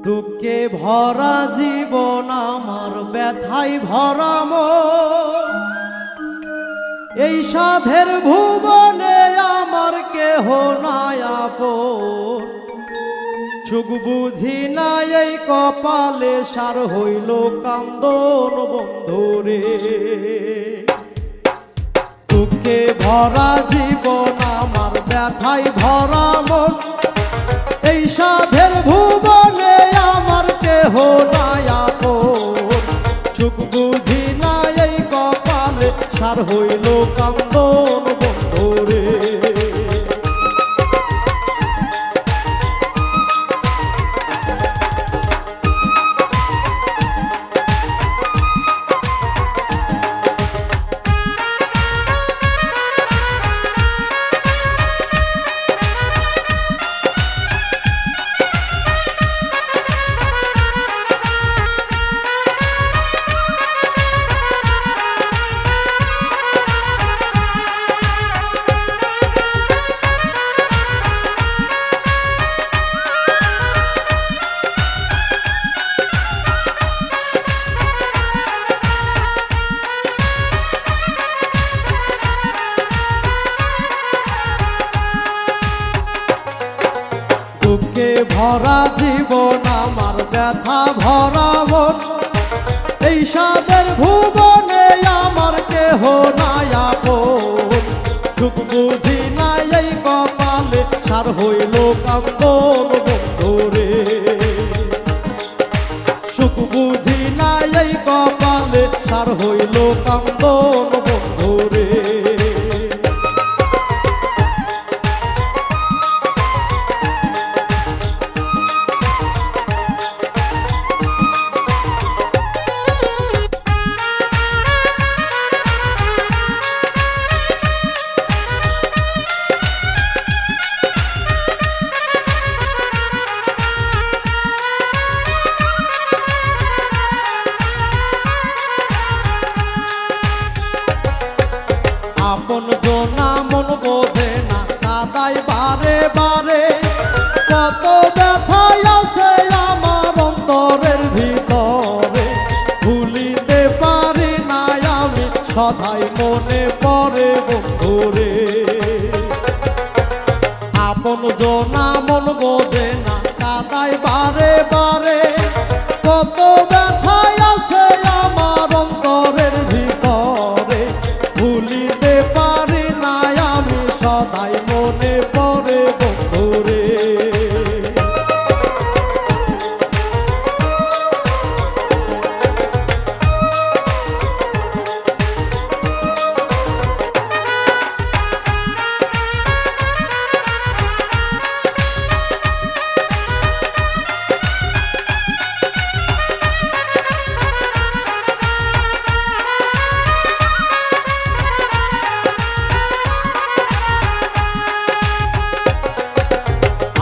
দুঃখে ভরা জীবন আমার, ব্যথায় ভরা মন। এই সাধের ভুবনে আমার কেহ নাই আপন। সুখ বুঝি না এই কপালে, সার হইল কান্দন বন্ধুরে। দুঃখে ভরা জীবন আমার, ব্যথায় ভরা মন। এই সাধের ভুবনে আমার কেহ নাই আপন। সুখ বুঝি না এই কপালে, সার হইল কান্দন বন্ধুরে। দুঃখে ভরা জীবন আমার, ব্যথা ভরা মন। এই সাধের ভুবনে আমার কেহ নাই আপন। সুখ বুঝি না এই কপালে, সার হইল কান্দন বন্ধুরে। সুখ বুঝি না এই কপালে, সার হইল কান্দন বন্ধুরে। আপন জনা মন বোঝে না, কাদায় বারে বারে। কত ব্যথায় আছে আমার অন্তরের ভিতরে। ভুলিতে পারি না আমি, সদাই মনে পড়ে বন্ধুরে। আপন জনা মন বোঝে না, কাদায় বারে বারে। কত ব্যথায় আছে আমার অন্তরের ভিতরে। ভুলিতে পারি না আমি, সদাই মনে পড়ে বন্ধুরে।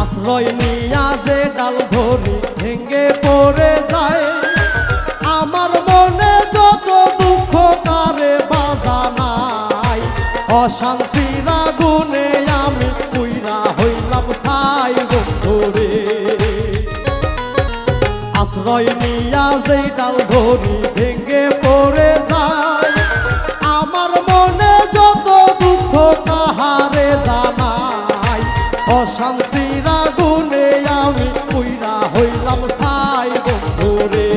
আশ্রয় নিয়া যে ডাল ধরি ভেঙ্গে পড়ে যায়। আমার মনে যত দুঃখ কারে বাজা নাই। অশান্তির আগুনে আমি পুইরা হইলাম ছাই বন্ধুরে। আশ্রয় নিয়া যে ডাল ধরি ভেঙ্গে পড়ে যায়। আমার মনে যত দুঃখ কাহারে জানাই। অশান্তির আগুনে আমি পুইরা হইলাম ছাই বন্ধুরে।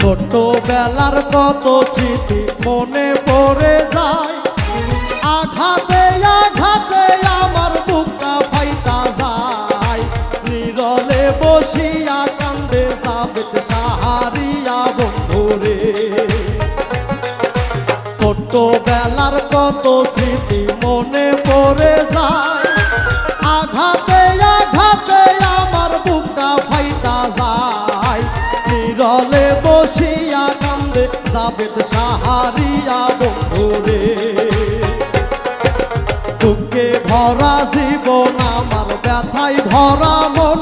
ছোটবেলার কত স্মৃতি মনে পড়ে যায়। আঘাতে আঘাতে আমার বুকটা ফাইটা যায়। নীরলে বসিয়া কান্দে জাবেদ সাহারিয়া বন্ধুরে। ছোটবেলার কত স্মৃতি মনে পড়ে যায়। আঘাতে আঘাতে আমার বুকটা ফাইটা যায়। বিরলে বসিয়া কান্দে জাবেদ সাহারিয়া বন্ধুরে। দুঃখে ভরা জীবন আমার, ব্যথায় ভরা মন